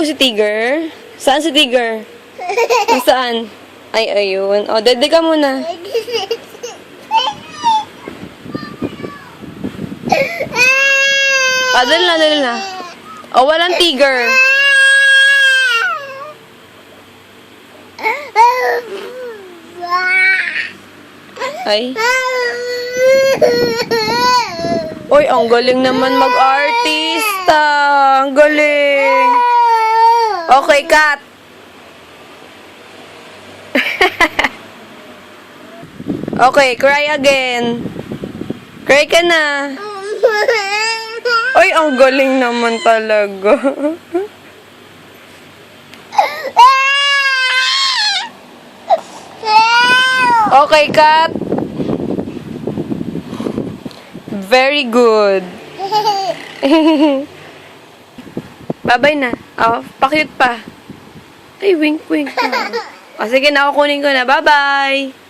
Si Tiger? Saan si Tiger? Saan? Ay, ayun. O, dede ka muna. Dali na, dali na. O, walang Tiger. Ay. Uy, ang galing naman mag-artista. Ang galing. Okay, cut. Okay, cry again. Cry ka na. Uy, ang galing naman talaga. Okay, cut. Very good. Bye-bye na. Oh, pa-cute pa. Ay, wink, wink. Oh, sige na, kukunin ko na. Bye-bye.